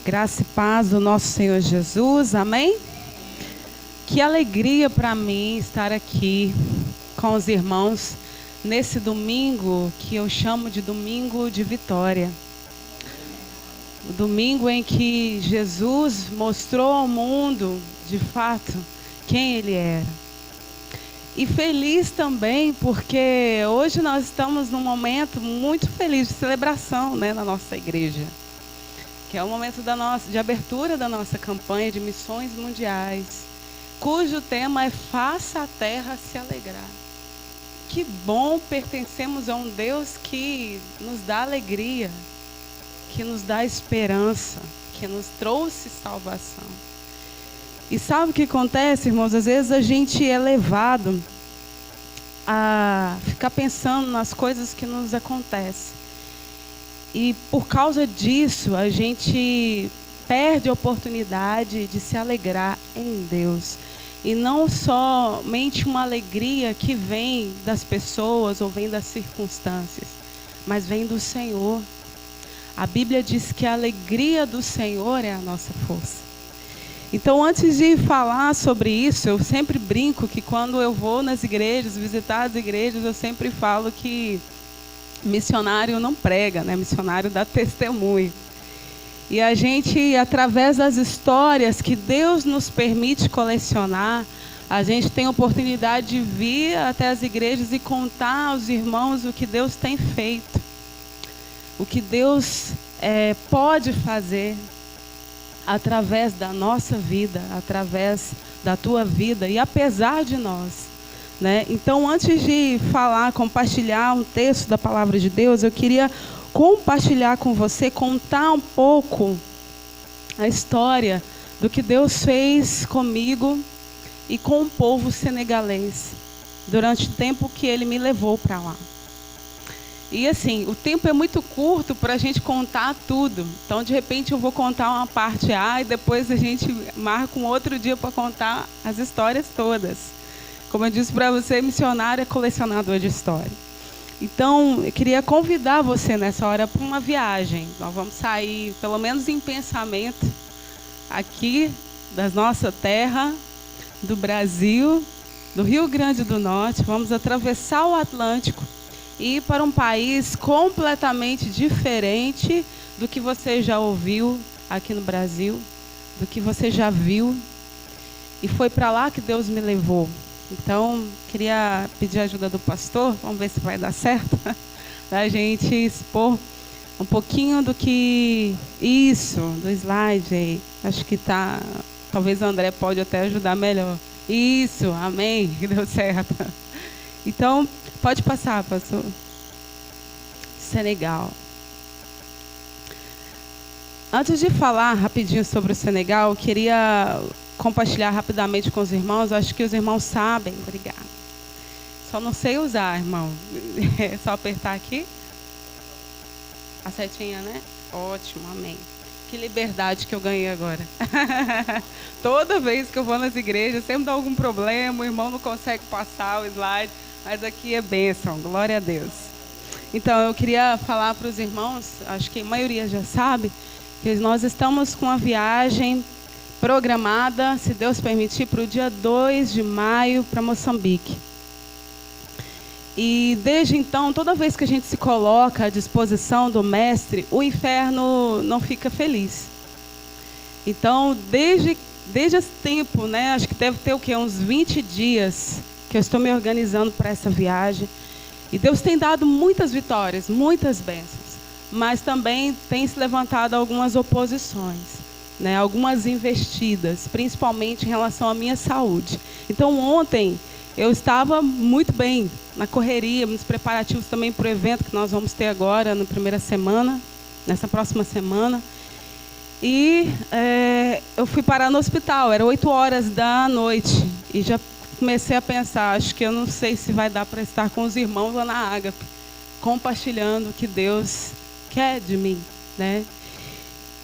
Graça e paz do nosso Senhor Jesus, amém? Que alegria para mim estar aqui com os irmãos nesse domingo que eu chamo de domingo de vitória. O domingo em que Jesus mostrou ao mundo, de fato, quem Ele era. E feliz também porque hoje nós estamos num momento muito feliz de celebração, né, na nossa igreja. Que é o momento de abertura da nossa campanha de missões mundiais, cujo tema é Faça a Terra se Alegrar. Que bom pertencemos a um Deus que nos dá alegria, que nos dá esperança, que nos trouxe salvação. E sabe o que acontece, irmãos? Às vezes a gente é levado a ficar pensando nas coisas que nos acontecem. E por causa disso, a gente perde a oportunidade de se alegrar em Deus. E não somente uma alegria que vem das pessoas ou vem das circunstâncias, mas vem do Senhor. A Bíblia diz que a alegria do Senhor é a nossa força. Então, antes de falar sobre isso, eu sempre brinco que quando eu vou nas igrejas, visitar as igrejas, eu sempre falo que missionário não prega, né? Missionário dá testemunho. E a gente, através das histórias que Deus nos permite colecionar, a gente tem a oportunidade de vir até as igrejas e contar aos irmãos o que Deus tem feito. O que Deus pode fazer através da nossa vida, através da tua vida e apesar de nós. Né? Então, antes de compartilhar um texto da palavra de Deus, eu queria compartilhar com você, contar um pouco a história do que Deus fez comigo e com o povo senegalês, durante o tempo que Ele me levou para lá. E assim, o tempo é muito curto para a gente contar tudo. Então, de repente, eu vou contar uma parte A e depois a gente marca um outro dia para contar as histórias todas. Como eu disse para você, missionário é colecionador de história. Então, eu queria convidar você nessa hora para uma viagem. Nós vamos sair, pelo menos em pensamento, aqui da nossa terra, do Brasil, do Rio Grande do Norte. Vamos atravessar o Atlântico e ir para um país completamente diferente do que você já ouviu aqui no Brasil, do que você já viu. E foi para lá que Deus me levou. Então, queria pedir a ajuda do pastor, vamos ver se vai dar certo, da gente expor um pouquinho do que... Isso, do slide aí. Acho que tá... Talvez o André pode até ajudar melhor. Isso, amém, deu certo. Então, pode passar, pastor. Senegal. Antes de falar rapidinho sobre o Senegal, eu queria compartilhar rapidamente com os irmãos. Acho que os irmãos sabem. Obrigada. Só não sei usar, irmão. É só apertar aqui. A setinha, né? Ótimo, amém. Que liberdade que eu ganhei agora. Toda vez que eu vou nas igrejas, sempre dá algum problema, o irmão não consegue passar o slide, mas aqui é bênção, glória a Deus. Então, eu queria falar para os irmãos, acho que a maioria já sabe, que nós estamos com uma viagem programada, se Deus permitir, para o dia 2 de maio para Moçambique. E desde então, toda vez que a gente se coloca à disposição do Mestre, o inferno não fica feliz. Então, desde esse tempo, né, acho que deve ter uns 20 dias que eu estou me organizando para essa viagem. E Deus tem dado muitas vitórias, muitas bênçãos, mas também tem se levantado algumas oposições. Né, algumas investidas, principalmente em relação à minha saúde. Então, ontem eu estava muito bem na correria, nos preparativos também para o evento que nós vamos ter agora na primeira semana, nessa próxima semana. E eu fui parar no hospital, era 8 horas da noite. E já comecei a pensar, acho que eu não sei se vai dar para estar com os irmãos lá na Ágape, compartilhando o que Deus quer de mim, né?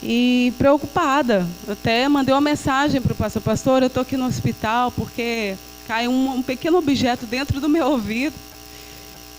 E preocupada, eu até mandei uma mensagem para o pastor, eu estou aqui no hospital porque caiu um pequeno objeto dentro do meu ouvido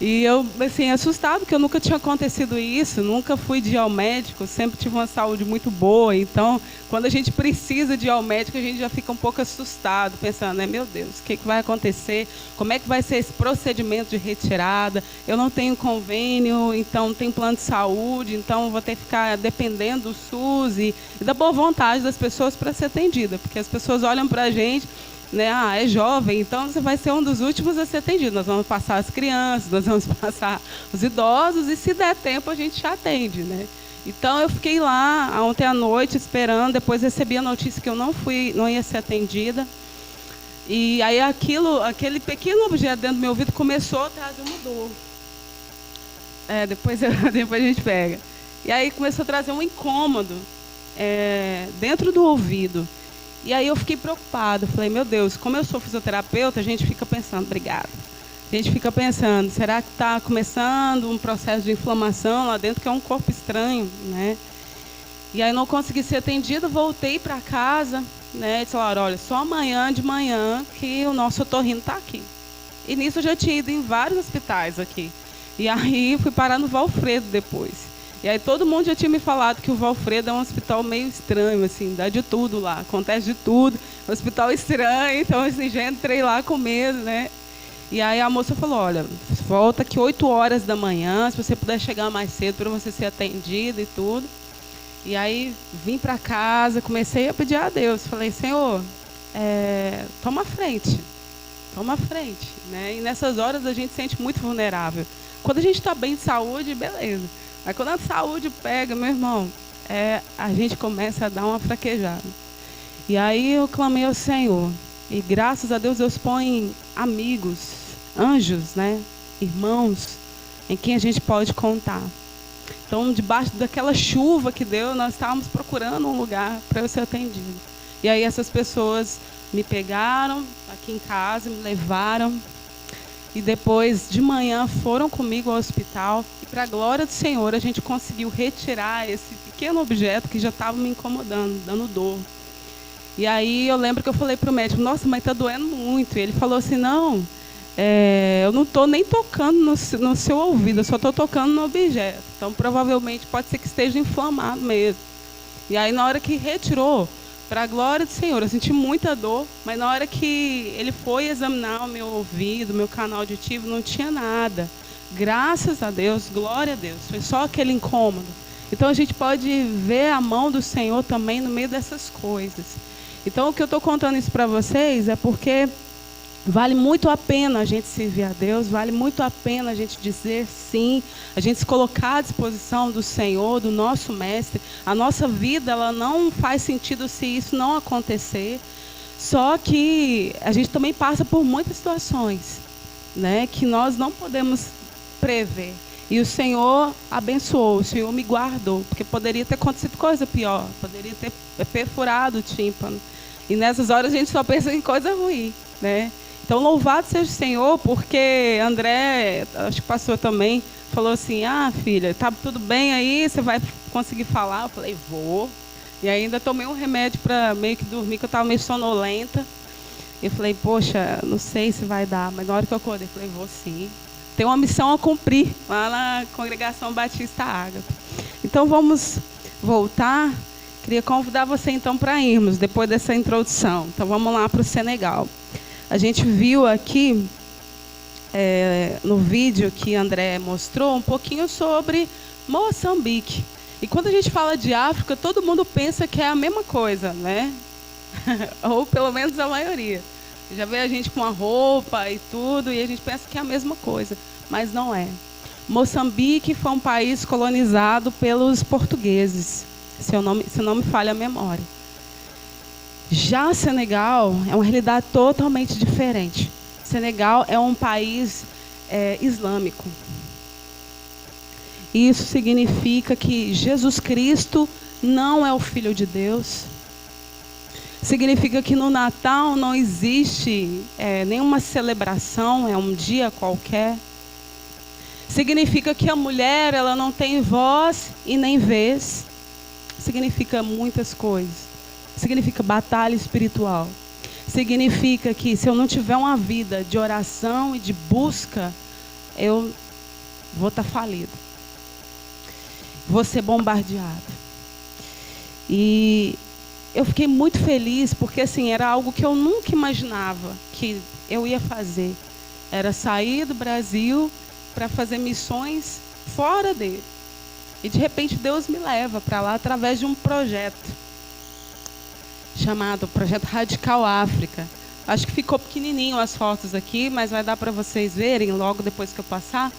E eu, assim, assustado, porque eu nunca tinha acontecido isso, nunca fui de ir ao médico, sempre tive uma saúde muito boa. Então, quando a gente precisa de ir ao médico, a gente já fica um pouco assustado, pensando, né, meu Deus, o que vai acontecer? Como é que vai ser esse procedimento de retirada? Eu não tenho convênio, então não tenho plano de saúde, então vou ter que ficar dependendo do SUS e da boa vontade das pessoas para ser atendida, porque as pessoas olham para a gente, né? Ah, é jovem, então você vai ser um dos últimos a ser atendido. Nós vamos passar as crianças, nós vamos passar os idosos e, se der tempo, a gente já atende, né? Então eu fiquei lá ontem à noite esperando, depois recebi a notícia que eu não ia ser atendida. E aí aquele pequeno objeto dentro do meu ouvido começou a trazer uma dor. Depois a gente pega. E aí começou a trazer um incômodo dentro do ouvido. E aí eu fiquei preocupada, falei, meu Deus, como eu sou fisioterapeuta, a gente fica pensando, obrigada. A gente fica pensando, será que está começando um processo de inflamação lá dentro, que é um corpo estranho, né? E aí não consegui ser atendida, voltei para casa, né? E falaram, olha, só amanhã de manhã que o nosso otorrino está aqui. E nisso eu já tinha ido em vários hospitais aqui. E aí fui parar no Valfredo depois. E aí todo mundo já tinha me falado que o Valfredo é um hospital meio estranho, assim, dá de tudo lá, acontece de tudo, hospital estranho, então assim, já entrei lá com medo, né? E aí a moça falou, olha, volta aqui 8 horas da manhã, se você puder chegar mais cedo para você ser atendida e tudo. E aí vim para casa, comecei a pedir a Deus, falei, Senhor, toma a frente, né? E nessas horas a gente se sente muito vulnerável. Quando a gente está bem de saúde, beleza. Mas quando a saúde pega, meu irmão, a gente começa a dar uma fraquejada. E aí eu clamei ao Senhor. E graças a Deus, Deus põe amigos, anjos, né? Irmãos, em quem a gente pode contar. Então, debaixo daquela chuva que deu, nós estávamos procurando um lugar para eu ser atendido. E aí essas pessoas me pegaram aqui em casa, me levaram. E depois, de manhã, foram comigo ao hospital. E, para a glória do Senhor, a gente conseguiu retirar esse pequeno objeto que já estava me incomodando, dando dor. E aí eu lembro que eu falei para o médico, nossa, mas está doendo muito. E ele falou assim, não, eu não estou nem tocando no seu ouvido, eu só estou tocando no objeto. Então, provavelmente, pode ser que esteja inflamado mesmo. E aí, na hora que retirou, para a glória do Senhor, eu senti muita dor, mas na hora que ele foi examinar o meu ouvido, meu canal auditivo, não tinha nada. Graças a Deus, glória a Deus, foi só aquele incômodo. Então a gente pode ver a mão do Senhor também no meio dessas coisas. Então o que eu estou contando isso para vocês é porque vale muito a pena a gente servir a Deus, vale muito a pena a gente dizer sim, a gente se colocar à disposição do Senhor, do nosso Mestre. A nossa vida, ela não faz sentido se isso não acontecer. Só que a gente também passa por muitas situações, né, que nós não podemos prever. E o Senhor abençoou, o Senhor me guardou, porque poderia ter acontecido coisa pior, poderia ter perfurado o tímpano. E nessas horas a gente só pensa em coisa ruim, né? Então, louvado seja o Senhor, porque André, acho que pastor também, falou assim, filha, tá tudo bem aí, você vai conseguir falar? Eu falei, vou. E ainda tomei um remédio para meio que dormir, que eu estava meio sonolenta. E eu falei, poxa, não sei se vai dar, mas na hora que eu acordei, eu falei, vou sim. Tem uma missão a cumprir lá na Congregação Batista Ágata. Então, vamos voltar. Queria convidar você, então, para irmos, depois dessa introdução. Então, vamos lá para o Senegal. A gente viu aqui, no vídeo que André mostrou, um pouquinho sobre Moçambique. E quando a gente fala de África, todo mundo pensa que é a mesma coisa, né? Ou pelo menos a maioria. Já vê a gente com a roupa e tudo, e a gente pensa que é a mesma coisa. Mas não é. Moçambique foi um país colonizado pelos portugueses, se não me falha a memória. Já Senegal é uma realidade totalmente diferente. Senegal é um país islâmico. Isso significa que Jesus Cristo não é o Filho de Deus. Significa que no Natal não existe nenhuma celebração, é um dia qualquer. Significa que a mulher, ela não tem voz e nem vez. Significa muitas coisas. Significa batalha espiritual. Significa que se eu não tiver uma vida de oração e de busca, eu vou estar falido, vou ser bombardeado. E eu fiquei muito feliz, porque assim, era algo que eu nunca imaginava que eu ia fazer. Era sair do Brasil para fazer missões fora dele. E de repente Deus me leva para lá através de um projeto chamado Projeto Radical África. Acho que ficou pequenininho as fotos aqui, mas vai dar para vocês verem logo depois que eu passar.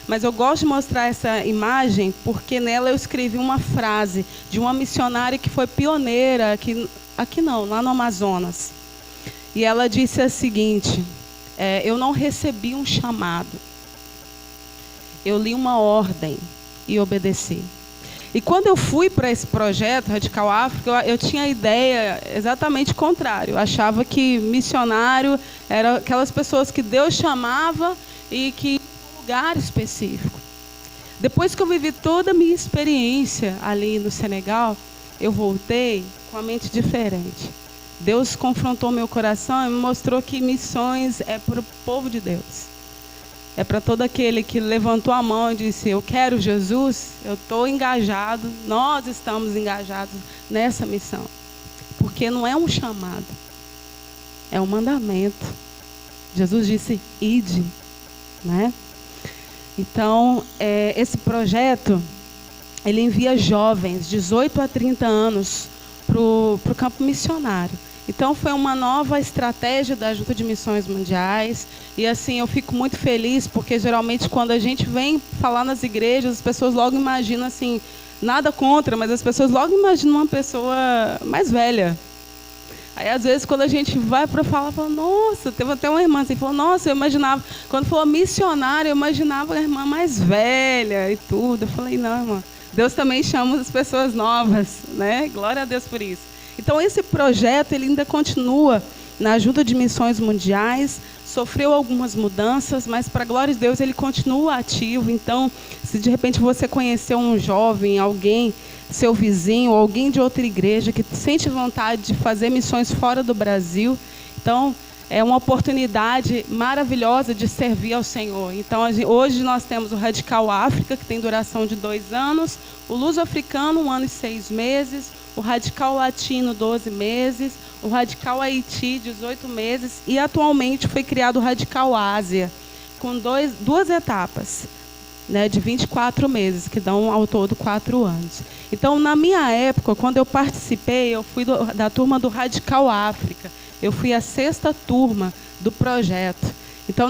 Mas eu gosto de mostrar essa imagem porque nela eu escrevi uma frase de uma missionária que foi pioneira aqui não, lá no Amazonas. E ela disse o seguinte: eu não recebi um chamado, eu li uma ordem e obedeci. E quando eu fui para esse projeto Radical África, eu tinha a ideia exatamente contrária. Eu achava que missionário eram aquelas pessoas que Deus chamava e que iam em um lugar específico. Depois que eu vivi toda a minha experiência ali no Senegal, eu voltei com a mente diferente. Deus confrontou meu coração e me mostrou que missões é para o povo de Deus. É para todo aquele que levantou a mão e disse: eu quero Jesus, eu estou engajado, nós estamos engajados nessa missão. Porque não é um chamado, é um mandamento. Jesus disse: ide, né? Então, esse projeto, ele envia jovens, 18 a 30 anos, para o campo missionário. Então, foi uma nova estratégia da Junta de Missões Mundiais. E, assim, eu fico muito feliz, porque, geralmente, quando a gente vem falar nas igrejas, as pessoas logo imaginam, assim, nada contra, mas as pessoas logo imaginam uma pessoa mais velha. Aí, às vezes, quando a gente vai para falar, fala: nossa, teve até uma irmã assim, falou: nossa, eu imaginava, quando falou missionária, eu imaginava a irmã mais velha e tudo. Eu falei: não, irmã, Deus também chama as pessoas novas, né? Glória a Deus por isso. Então, esse projeto ele ainda continua na Junta de Missões Mundiais, sofreu algumas mudanças, mas, para a glória de Deus, ele continua ativo. Então, se de repente você conheceu um jovem, alguém, seu vizinho, alguém de outra igreja, que sente vontade de fazer missões fora do Brasil, então, é uma oportunidade maravilhosa de servir ao Senhor. Então, hoje nós temos o Radical África, que tem duração de 2 anos, o Luso Africano, 1 ano e 6 meses, o Radical Latino, 12 meses, o Radical Haiti, 18 meses, e atualmente foi criado o Radical Ásia, com duas etapas, né, de 24 meses, que dão ao todo 4 anos. Então, na minha época, quando eu participei, eu fui da turma do Radical África. Eu fui a 6ª turma do projeto. Então,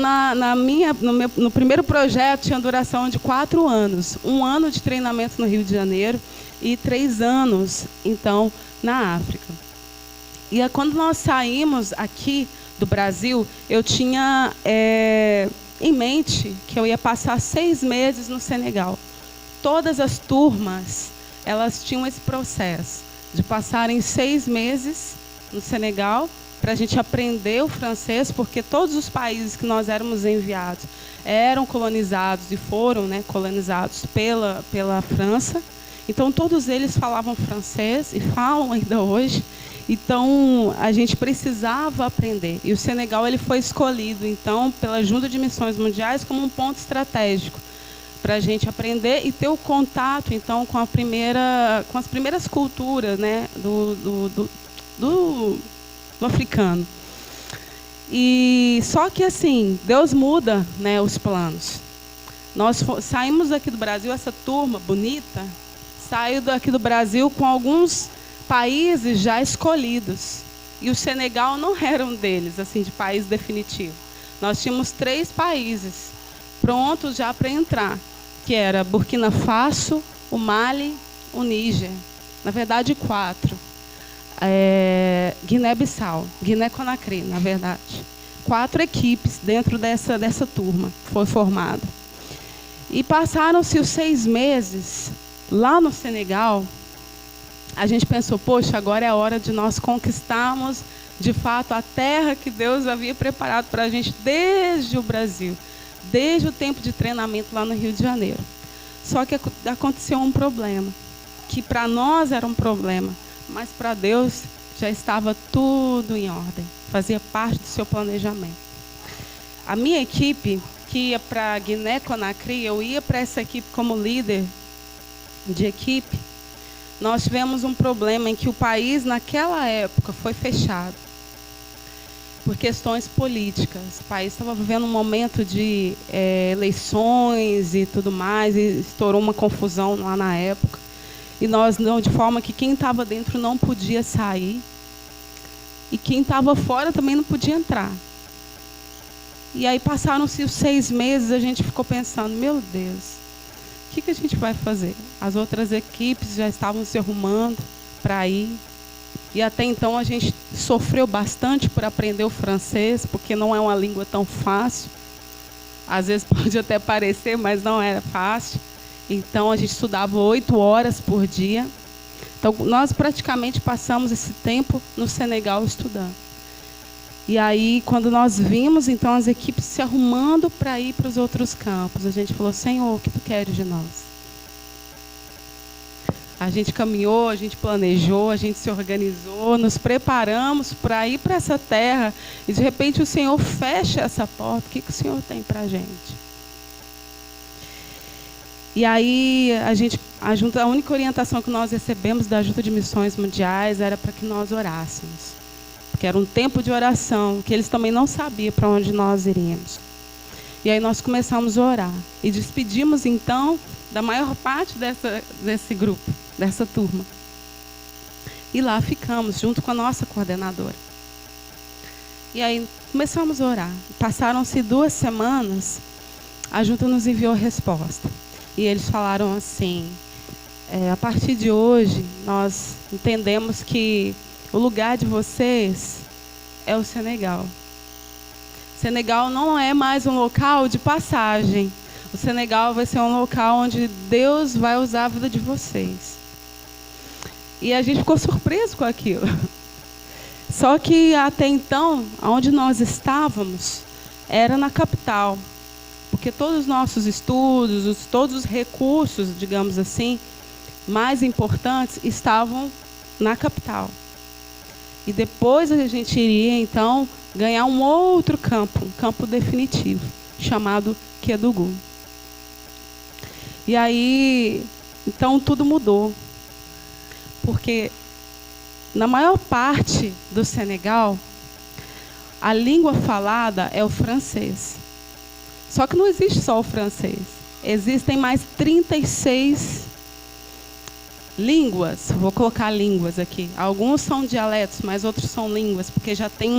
no primeiro projeto, tinha duração de 4 anos. 1 ano de treinamento no Rio de Janeiro e 3 anos, então, na África. E quando nós saímos aqui do Brasil, eu tinha em mente que eu ia passar 6 meses no Senegal. Todas as turmas, elas tinham esse processo de passarem 6 meses no Senegal, para a gente aprender o francês, porque todos os países que nós éramos enviados eram colonizados e foram, né, colonizados pela França. Então, todos eles falavam francês e falam ainda hoje. Então, a gente precisava aprender. E o Senegal ele foi escolhido, então, pela Junta de Missões Mundiais como um ponto estratégico para a gente aprender e ter o contato, então, com as primeiras culturas, né, do africano. E só que assim, Deus muda, né, os planos. Nós saímos daqui do Brasil, essa turma bonita saiu daqui do Brasil com alguns países já escolhidos. E o Senegal não era um deles, assim, de país definitivo. Nós tínhamos 3 países prontos já para entrar, que era Burkina Faso, o Mali, o Níger. Na verdade, 4. Guiné-Bissau, Guiné-Conakry, na verdade. 4 equipes dentro dessa turma foi formada. E passaram-se os 6 meses lá no Senegal. A gente pensou: poxa, agora é a hora de nós conquistarmos de fato a terra que Deus havia preparado para a gente desde o Brasil, desde o tempo de treinamento lá no Rio de Janeiro. Só que aconteceu um problema, que para nós era um problema, mas para Deus já estava tudo em ordem, fazia parte do seu planejamento. A minha equipe, que ia para Guiné-Conakry, eu ia para essa equipe como líder de equipe. Nós tivemos um problema em que o país, naquela época, foi fechado por questões políticas. O país estava vivendo um momento de eleições e tudo mais, e estourou uma confusão lá na época. E nós, de forma que quem estava dentro não podia sair, e quem estava fora também não podia entrar. E aí passaram-se os 6 meses, a gente ficou pensando, meu Deus, o que a gente vai fazer? As outras equipes já estavam se arrumando para ir. E até então a gente sofreu bastante por aprender o francês, porque não é uma língua tão fácil. Às vezes pode até parecer, mas não era fácil. Então a gente estudava 8 horas por dia. Então nós praticamente passamos esse tempo no Senegal estudando. E aí, quando nós vimos, então, as equipes se arrumando para ir para os outros campos, a gente falou, Senhor, o que Tu queres de nós? A gente caminhou, a gente planejou, a gente se organizou, nos preparamos para ir para essa terra e, de repente, o Senhor fecha essa porta. O que o Senhor tem para a gente? E aí, a única orientação que nós recebemos da Junta de Missões Mundiais era para que nós orássemos. Porque era um tempo de oração, que eles também não sabiam para onde nós iríamos. E aí nós começamos a orar. E despedimos, então, da maior parte desse grupo, dessa turma. E lá ficamos, junto com a nossa coordenadora. E aí começamos a orar. Passaram-se 2 semanas, a junta nos enviou a resposta. E eles falaram assim, a partir de hoje, nós entendemos que o lugar de vocês é o Senegal. Senegal não é mais um local de passagem. O Senegal vai ser um local onde Deus vai usar a vida de vocês. E a gente ficou surpreso com aquilo. Só que até então, onde nós estávamos, era na capital. Porque todos os nossos estudos, todos os recursos, digamos assim, mais importantes, estavam na capital. E depois a gente iria, então, ganhar um outro campo, um campo definitivo, chamado Kédougou. E aí, então, tudo mudou. Porque, na maior parte do Senegal, a língua falada é o francês. Só que não existe só o francês. Existem mais 36 línguas, vou colocar línguas aqui. Alguns são dialetos, mas outros são línguas, porque já tem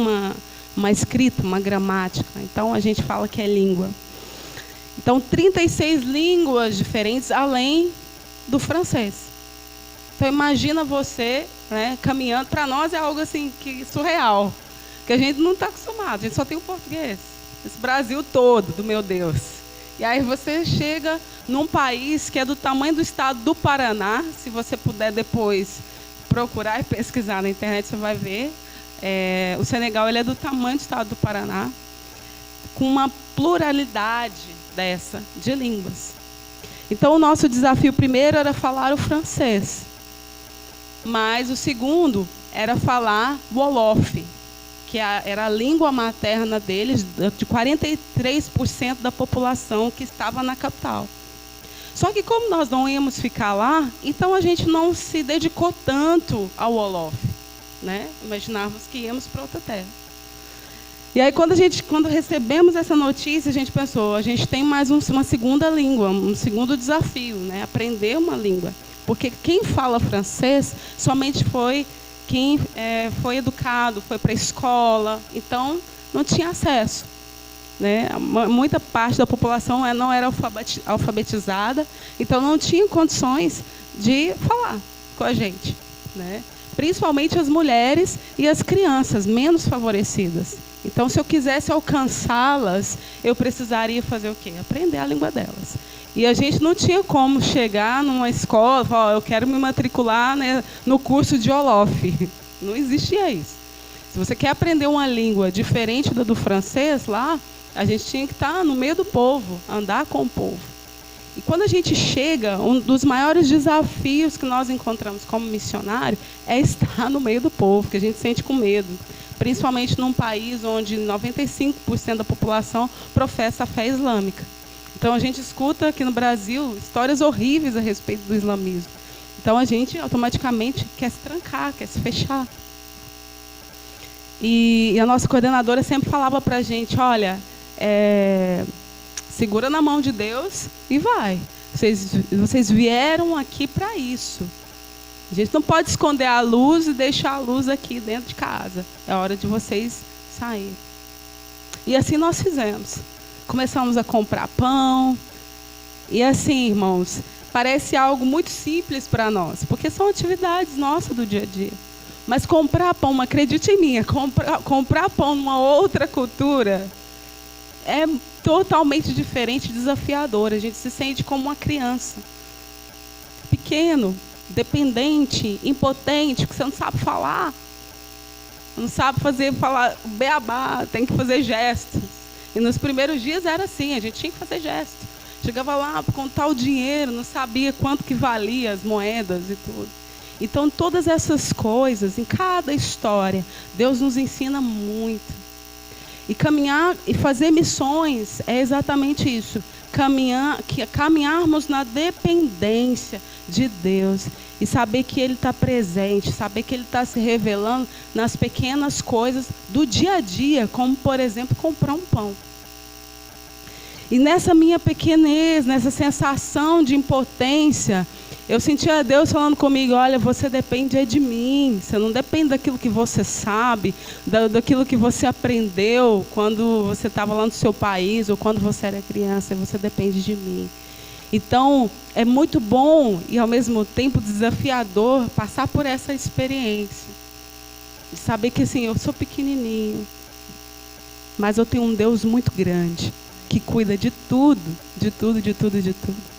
uma escrita, uma gramática. Então, a gente fala que é língua. Então, 36 línguas diferentes, além do francês. Então, imagina você, né, caminhando. Para nós é algo assim, surreal. Que a gente não está acostumado, a gente só tem o português. Esse Brasil todo, do meu Deus. E aí você chega num país que é do tamanho do estado do Paraná. Se você puder depois procurar e pesquisar na internet, você vai ver. O Senegal ele é do tamanho do estado do Paraná, com uma pluralidade de línguas. Então, o nosso desafio primeiro era falar o francês. Mas o segundo era falar o Wolof, que era a língua materna deles, de 43% da população que estava na capital. Só que como nós não íamos ficar lá, então a gente não se dedicou tanto ao Wolof, né? Imaginávamos que íamos para outra terra. E aí quando recebemos essa notícia, a gente pensou, a gente tem mais uma segunda língua, um segundo desafio, né? Aprender uma língua. Porque quem fala francês somente foi quem foi educado, foi para a escola, então não tinha acesso. Né? Muita parte da população não era alfabetizada, então não tinha condições de falar com a gente. Né? Principalmente as mulheres e as crianças, menos favorecidas. Então, se eu quisesse alcançá-las, eu precisaria fazer o quê? Aprender a língua delas. E a gente não tinha como chegar numa escola e falar, eu quero me matricular, né, no curso de Wolof. Não existia isso. Se você quer aprender uma língua diferente da do francês, lá, a gente tinha que estar no meio do povo, andar com o povo. E quando a gente chega, um dos maiores desafios que nós encontramos como missionário é estar no meio do povo, que a gente sente com medo. principalmente num país onde 95% da população professa a fé islâmica. Então a gente escuta aqui no Brasil histórias horríveis a respeito do islamismo. Então a gente automaticamente quer se trancar, quer se fechar. E a nossa coordenadora sempre falava para a gente, olha, segura na mão de Deus e vai. Vocês vieram aqui para isso. A gente não pode esconder a luz e deixar a luz aqui dentro de casa. É hora de vocês saírem. E assim nós fizemos. Começamos a comprar pão. E assim, irmãos, parece algo muito simples para nós, porque são atividades nossas do dia a dia. Mas comprar pão, acredite em mim, comprar pão numa outra cultura é totalmente diferente, desafiador. A gente se sente como uma criança. Pequeno, dependente, impotente, que você não sabe falar. Não sabe falar beabá, tem que fazer gestos. E nos primeiros dias era assim, a gente tinha que fazer gestos. Chegava lá para contar o dinheiro, não sabia quanto que valia as moedas e tudo. Então, todas essas coisas, em cada história, Deus nos ensina muito. E caminhar e fazer missões é exatamente isso. Caminharmos na dependência de Deus. E saber que Ele está presente, saber que Ele está se revelando nas pequenas coisas do dia a dia, como, por exemplo, comprar um pão. E nessa minha pequenez, nessa sensação de impotência, eu sentia Deus falando comigo, olha, você depende de mim, você não depende daquilo que você sabe, daquilo que você aprendeu quando você estava lá no seu país ou quando você era criança, você depende de mim. Então, é muito bom e ao mesmo tempo desafiador passar por essa experiência. E saber que assim, eu sou pequenininho, mas eu tenho um Deus muito grande, que cuida de tudo, de tudo, de tudo, de tudo.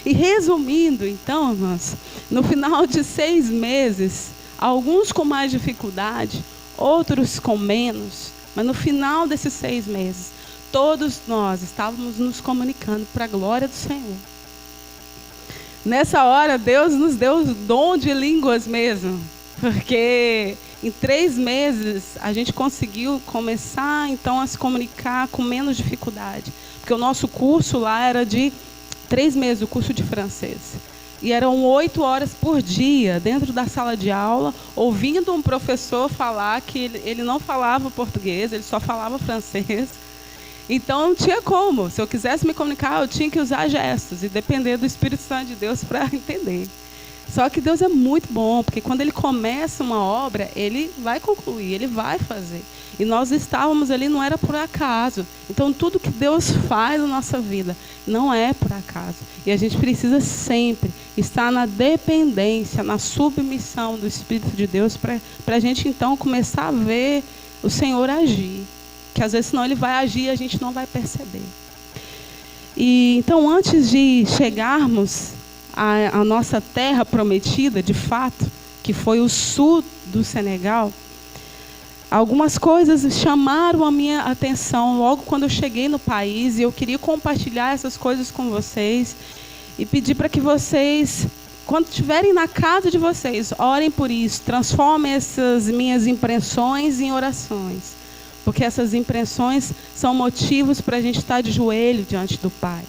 E resumindo, então, irmãos, no final de 6 meses, alguns com mais dificuldade, outros com menos, mas no final desses 6 meses, todos nós estávamos nos comunicando para a glória do Senhor. Nessa hora, Deus nos deu o dom de línguas mesmo, porque em 3 meses a gente conseguiu começar então a se comunicar com menos dificuldade, porque o nosso curso lá era de 3 meses, o curso de francês. E eram 8 horas por dia, dentro da sala de aula, ouvindo um professor falar que ele não falava português, ele só falava francês. Então, não tinha como. Se eu quisesse me comunicar, eu tinha que usar gestos e depender do Espírito Santo de Deus para entender. Só que Deus é muito bom, porque quando Ele começa uma obra, Ele vai concluir, Ele vai fazer. E nós estávamos ali, não era por acaso. Então, tudo que Deus faz na nossa vida não é por acaso. E a gente precisa sempre estar na dependência, na submissão do Espírito de Deus, para a gente, então, começar a ver o Senhor agir. Que às vezes, senão Ele vai agir e a gente não vai perceber. E então, antes de chegarmos à nossa terra prometida, de fato, que foi o sul do Senegal, algumas coisas chamaram a minha atenção logo quando eu cheguei no país, e eu queria compartilhar essas coisas com vocês e pedir para que vocês, quando estiverem na casa de vocês, orem por isso, transformem essas minhas impressões em orações, porque essas impressões são motivos para a gente estar de joelho diante do Pai.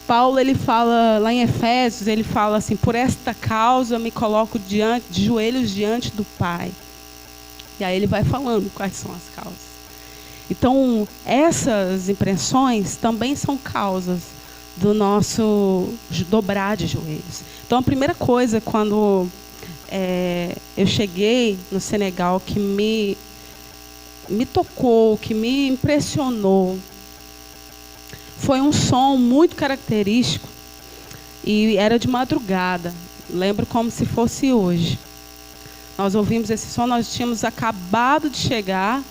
Paulo, ele fala lá em Efésios, ele fala assim, por esta causa me coloco de joelhos diante do Pai. E aí ele vai falando quais são as causas. Então, essas impressões também são causas do nosso dobrar de joelhos. Então, a primeira coisa, quando eu cheguei no Senegal, que me tocou, que me impressionou, foi um som muito característico e era de madrugada. Lembro como se fosse hoje. Nós ouvimos esse som, nós tínhamos acabado de chegar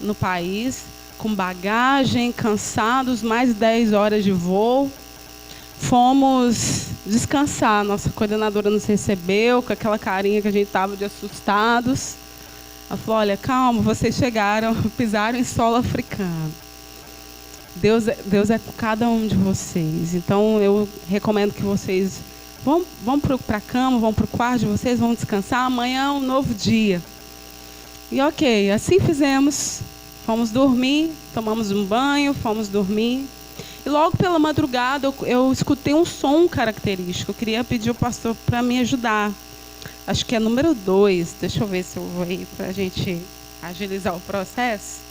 no país, com bagagem, cansados, mais de 10 horas de voo. Fomos descansar, nossa coordenadora nos recebeu com aquela carinha que a gente estava de assustados. Ela falou, olha, calma, vocês chegaram, pisaram em solo africano. Deus é com cada um de vocês. Então, eu recomendo que vocês vão para a cama, vão para o quarto de vocês, vão descansar. Amanhã é um novo dia. E ok, assim fizemos. Fomos dormir, tomamos um banho, fomos dormir. E logo pela madrugada eu escutei um som característico. Eu queria pedir ao pastor para me ajudar. Acho que é número 2. Deixa eu ver se eu vou aí para a gente agilizar o processo.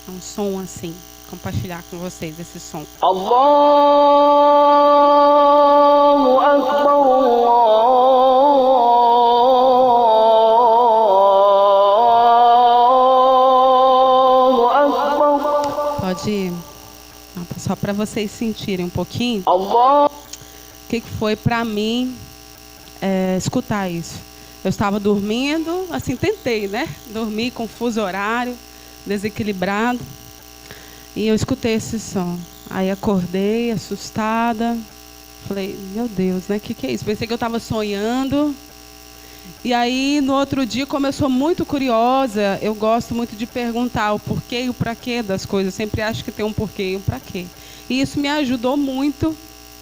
É um som assim. Compartilhar com vocês esse som. Allahu Akbar, Allahu Akbar. Pode ir. Só para vocês sentirem um pouquinho. Allah. O que foi para mim escutar isso? Eu estava dormindo, assim, tentei, né? Dormir com fuso horário, desequilibrado. E eu escutei esse som. Aí acordei, assustada. Falei, meu Deus, né? Que é isso? Pensei que eu estava sonhando. E aí, no outro dia, como eu sou muito curiosa, eu gosto muito de perguntar o porquê e o para quê das coisas. Eu sempre acho que tem um porquê e um para quê. E isso me ajudou muito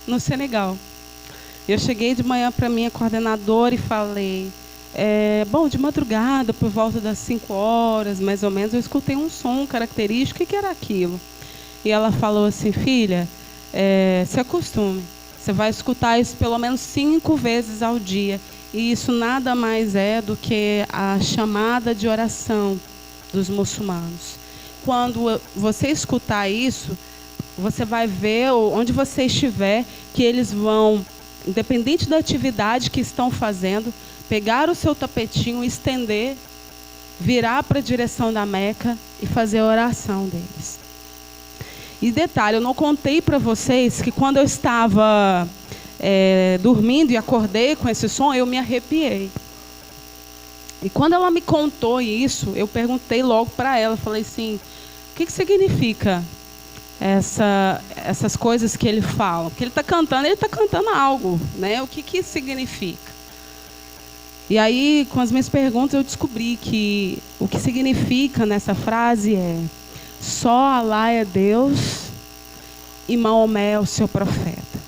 no Senegal. Eu cheguei de manhã para minha coordenadora e falei... bom, de madrugada, por volta das 5 horas, mais ou menos, eu escutei um som característico. O que era aquilo? E ela falou assim, filha, se acostume. Você vai escutar isso pelo menos 5 vezes ao dia. E isso nada mais é do que a chamada de oração dos muçulmanos. Quando você escutar isso, você vai ver, onde você estiver, que eles vão, independente da atividade que estão fazendo, pegar o seu tapetinho, estender, virar para a direção da Meca e fazer a oração deles. E detalhe, eu não contei para vocês que quando eu estava dormindo e acordei com esse som, eu me arrepiei. E quando ela me contou isso, eu perguntei logo para ela, falei assim, o que significa essas coisas que ele fala? Porque ele está cantando algo, né? O que significa? E aí, com as minhas perguntas, eu descobri que o que significa nessa frase é só Alá é Deus e Maomé é o seu profeta.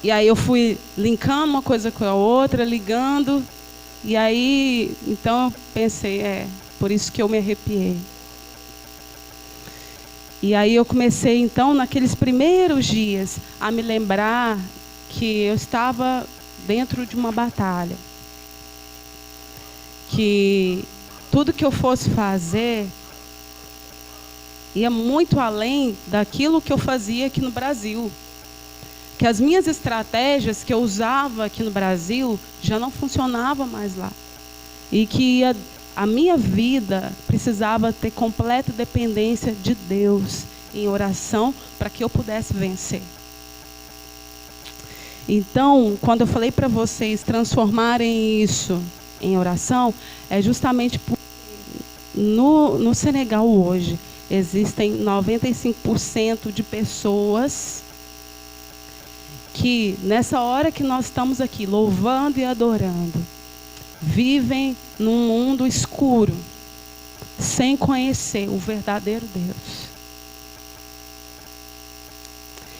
E aí eu fui linkando uma coisa com a outra, ligando. E aí, então eu pensei, por isso que eu me arrepiei. E aí eu comecei, então, naqueles primeiros dias, a me lembrar que eu estava dentro de uma batalha. Que tudo que eu fosse fazer ia muito além daquilo que eu fazia aqui no Brasil. Que as minhas estratégias que eu usava aqui no Brasil já não funcionavam mais lá. E que a minha vida precisava ter completa dependência de Deus em oração para que eu pudesse vencer. Então, quando eu falei para vocês transformarem isso em oração, é justamente porque no Senegal hoje existem 95% de pessoas que, nessa hora que nós estamos aqui louvando e adorando, vivem num mundo escuro, sem conhecer o verdadeiro Deus.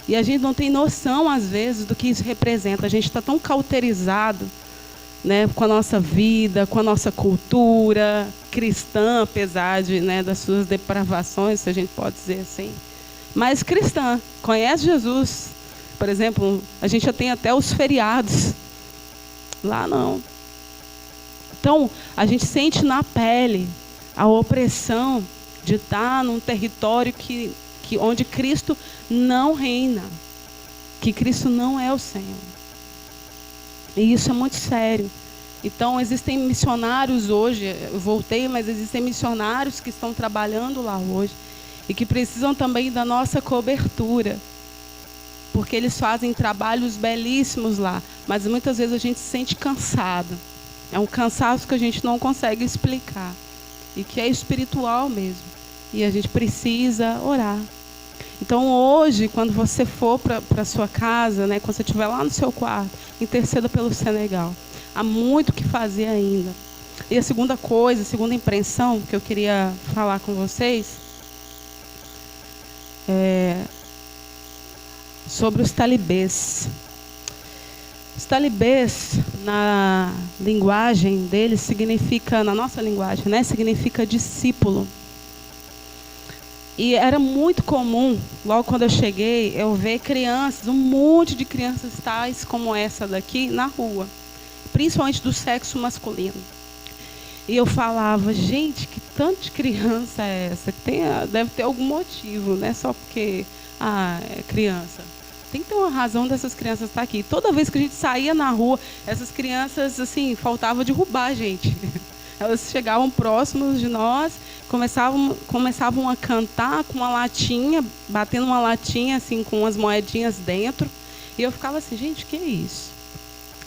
E a gente não tem noção, às vezes, do que isso representa. A gente está tão cauterizado, né, com a nossa vida, com a nossa cultura cristã, apesar de, né, das suas depravações, se a gente pode dizer assim. Mas cristã, conhece Jesus. Por exemplo, a gente já tem até os feriados. Lá não. Então, a gente sente na pele a opressão de estar num território onde Cristo não reina. Que Cristo não é o Senhor. E isso é muito sério. Então, existem missionários hoje, eu voltei, mas existem missionários que estão trabalhando lá hoje e que precisam também da nossa cobertura. Porque eles fazem trabalhos belíssimos lá, mas muitas vezes a gente se sente cansado. É um cansaço que a gente não consegue explicar e que é espiritual mesmo. E a gente precisa orar. Então hoje, quando você for para a sua casa, né, quando você estiver lá no seu quarto, interceda pelo Senegal. Há muito o que fazer ainda. E a segunda coisa, a segunda impressão que eu queria falar com vocês é sobre os talibês. Os talibês, na linguagem deles, significa, na nossa linguagem, né, significa discípulo. E era muito comum, logo quando eu cheguei, eu ver crianças, um monte de crianças tais como essa daqui, na rua. Principalmente do sexo masculino. E eu falava, gente, que tanto de criança é essa? Deve ter algum motivo, não é só porque é criança. Tem que ter uma razão dessas crianças estar aqui. Toda vez que a gente saía na rua, essas crianças, assim, faltava derrubar a gente. Elas chegavam próximos de nós, começavam a cantar com uma latinha, batendo uma latinha, assim, com umas moedinhas dentro. E eu ficava assim, gente, o que é isso?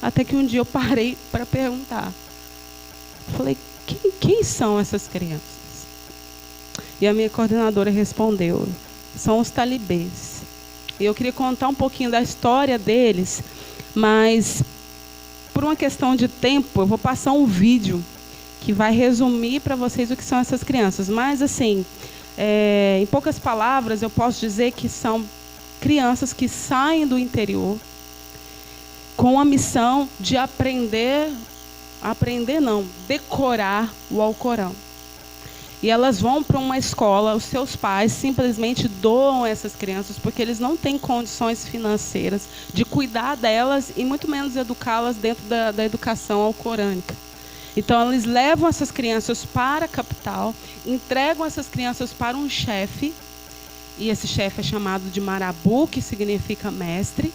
Até que um dia eu parei para perguntar. Falei, quem são essas crianças? E a minha coordenadora respondeu, são os talibês. E eu queria contar um pouquinho da história deles, mas por uma questão de tempo, eu vou passar um vídeo que vai resumir para vocês o que são essas crianças. Mas, assim, em poucas palavras, eu posso dizer que são crianças que saem do interior com a missão de decorar o Alcorão. E elas vão para uma escola, os seus pais simplesmente doam essas crianças porque eles não têm condições financeiras de cuidar delas e muito menos educá-las dentro da educação alcorânica. Então, eles levam essas crianças para a capital, entregam essas crianças para um chefe, e esse chefe é chamado de marabu, que significa mestre,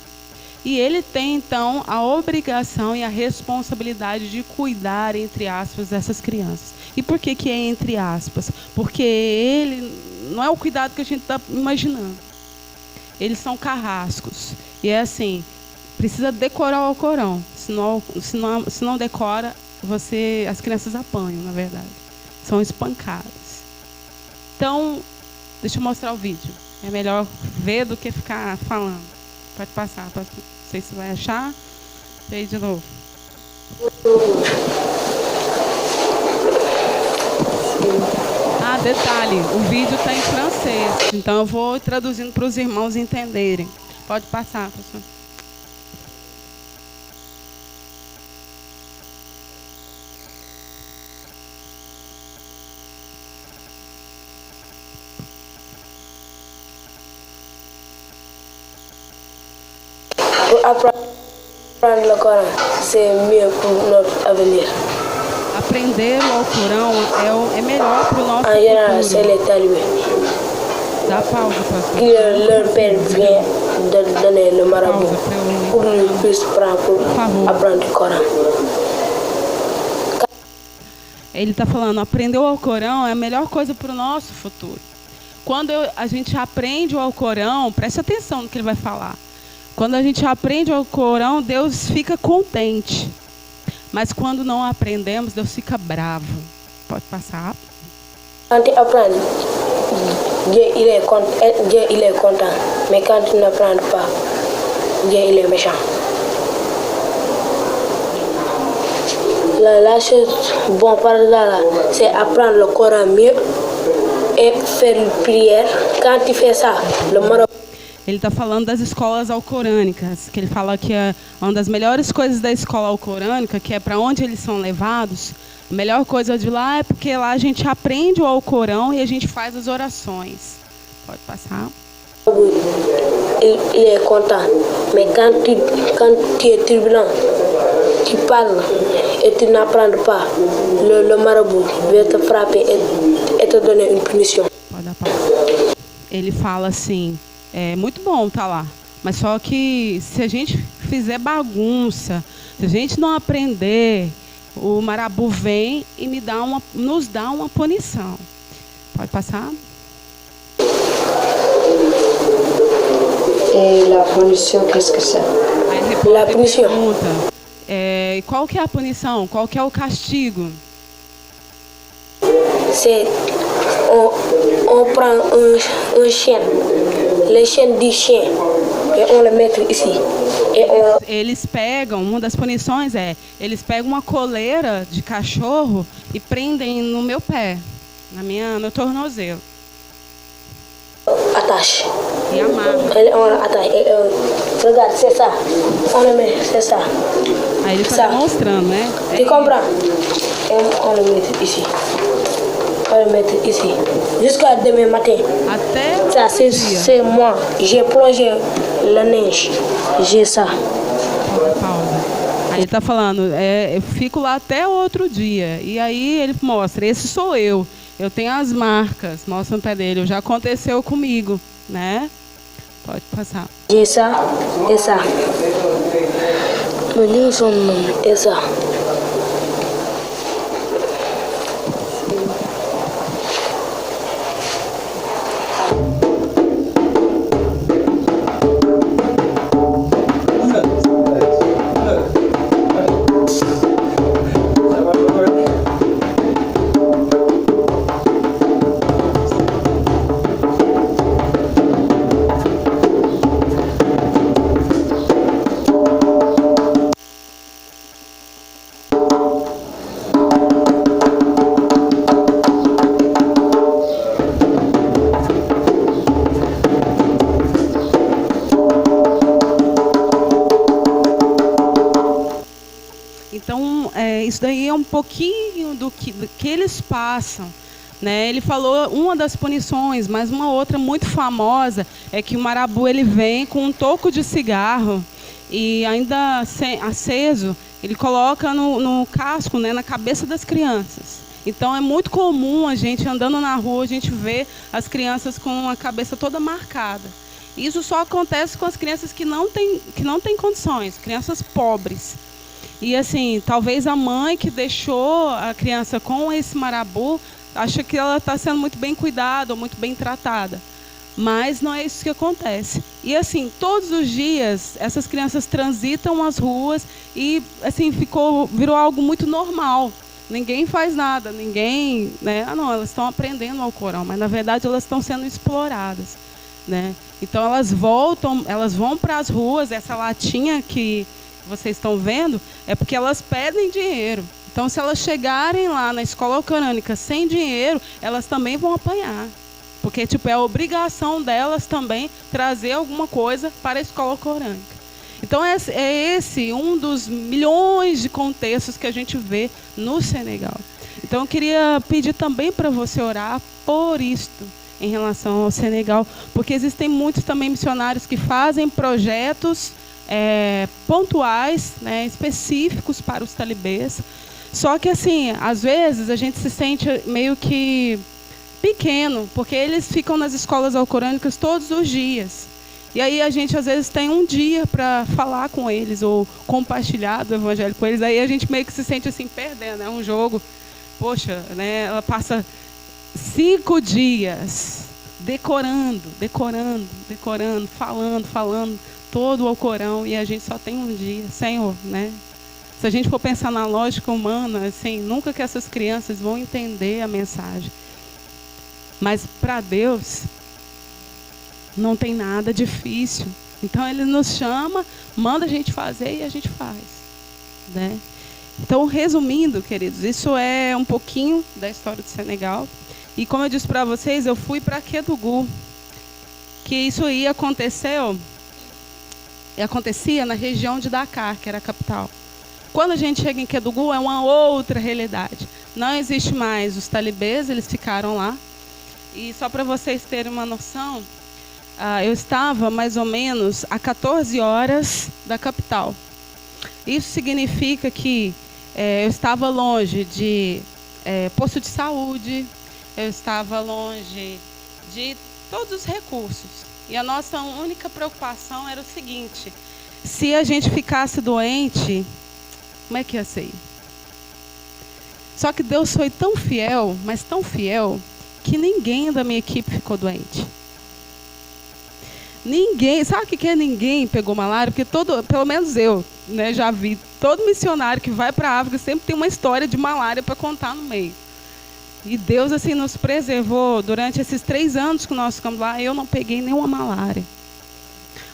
e ele tem, então, a obrigação e a responsabilidade de cuidar, entre aspas, dessas crianças. E por que é entre aspas? Porque ele não é o cuidado que a gente está imaginando. Eles são carrascos. E é assim, precisa decorar o Alcorão. Se não decora, as crianças apanham, na verdade. São espancadas. Então, deixa eu mostrar o vídeo. É melhor ver do que ficar falando. Pode passar. Não sei se vai achar. Vem de novo. Detalhe, o vídeo está em francês. Então eu vou traduzindo para os irmãos entenderem. Pode passar, professor. Apprendre le Coran, c'est mieux pour notre avenir. Aprender o Alcorão é melhor para o nosso En général, c'est futuro. les talibés. Dá pausa, pastor. Leur père vient de donner le marabout Pausa para eu... pour qu'ils puissent apprendre le Coran. Ele está falando, aprender o Alcorão é a melhor coisa para o nosso futuro. Quando a gente aprende o Alcorão, preste atenção no que ele vai falar. Quando a gente aprende o Alcorão, Deus fica contente. Mas quando não aprendemos, Deus fica bravo. Pode passar. Quand tu apprends, Dieu il est content. Mais quand tu n'apprends pas, Dieu il est méchant. La chose bon par là, c'est apprendre le Coran mieux et faire une prière. Quand tu fais ça, le marabout. Ele está falando das escolas alcorânicas, que ele fala que é uma das melhores coisas da escola alcorânica, que é para onde eles são levados. A melhor coisa de lá é porque lá a gente aprende o Alcorão e a gente faz as orações. Pode passar. Il est content, mais quand tu es turbulent, tu parles et tu n'apprends pas, le marabout va te frapper et te donner une punition. Pode dar pausa. Ele fala assim, é muito bom estar lá, mas só que se a gente fizer bagunça, se a gente não aprender, o marabu vem e nos dá uma punição. Pode passar? Et la punition, qu'est-ce que c'est? Aí o repórter La punition. pergunta, qual que é a punição? Qual que é o castigo? C'est on prend un chien, le chien du chien, et on le met ici. Et on... Eles pegam, uma das punições eles pegam uma coleira de cachorro e prendem no meu pé, meu tornozelo. Attache. E amarram. On attache. Regarde, c'est ça. On le met, c'est ça. Aí ele está demonstrando, né? Tu comprends? Et on le met ici. On le met ici. Jusqu'à demain matin. Até Ça, c'est moi. J'ai plongé la neige. J'ai ça. Pausa. Aí ele tá falando, eu fico lá até outro dia. E aí ele mostra, esse sou eu. Eu tenho as marcas, mostra no pé dele. Já aconteceu comigo, né? Pode passar. J'ai ça et ça. Me dis son nom et ça. Então, isso daí é um pouquinho do que eles passam, né? Ele falou uma das punições, mas uma outra muito famosa é que o marabu ele vem com um toco de cigarro e ainda aceso, ele coloca no casco, né, na cabeça das crianças. Então é muito comum a gente andando na rua, a gente vê as crianças com a cabeça toda marcada. Isso só acontece com as crianças que não têm condições, crianças pobres. E assim, talvez a mãe que deixou a criança com esse marabu acha que ela está sendo muito bem cuidada ou muito bem tratada. Mas não é isso que acontece. E assim, todos os dias, essas crianças transitam as ruas e assim, virou algo muito normal. Ninguém faz nada, ninguém... né? Não, elas estão aprendendo o Alcorão, mas na verdade elas estão sendo exploradas, né? Então elas vão para as ruas, essa latinha que vocês estão vendo, é porque elas pedem dinheiro. Então, se elas chegarem lá na escola alcorânica sem dinheiro, elas também vão apanhar. Porque, é a obrigação delas também trazer alguma coisa para a escola alcorânica. Então, é esse um dos milhões de contextos que a gente vê no Senegal. Então, eu queria pedir também para você orar por isto, em relação ao Senegal, porque existem muitos também missionários que fazem projetos pontuais, né, específicos para os talibês. Só que, assim, às vezes a gente se sente meio que pequeno, porque eles ficam nas escolas alcorânicas todos os dias. E aí a gente, às vezes, tem um dia para falar com eles ou compartilhar do evangelho com eles. Aí a gente meio que se sente assim, perdendo. É um jogo, poxa, né, ela passa 5 dias decorando, falando todo o Alcorão, e a gente só tem um dia. Senhor, né? Se a gente for pensar na lógica humana, assim, nunca que essas crianças vão entender a mensagem. Mas para Deus não tem nada difícil. Então Ele nos chama, manda a gente fazer e a gente faz, né? Então, resumindo, queridos, isso é um pouquinho da história do Senegal. E como eu disse para vocês, eu fui para Kédougou, que isso aí acontecia na região de Dakar, que era a capital. Quando a gente chega em Kédougou, é uma outra realidade. Não existe mais os talibês, eles ficaram lá. E só para vocês terem uma noção, eu estava mais ou menos a 14 horas da capital. Isso significa que eu estava longe de posto de saúde, eu estava longe de todos os recursos. E a nossa única preocupação era o seguinte: se a gente ficasse doente, como é que ia ser? Só que Deus foi tão fiel, mas tão fiel, que ninguém da minha equipe ficou doente. Ninguém, sabe o que é ninguém pegou malária? Porque pelo menos eu, né, já vi, todo missionário que vai para a África sempre tem uma história de malária para contar no meio. E Deus assim nos preservou durante esses 3 anos que nós ficamos lá. Eu não peguei nenhuma malária.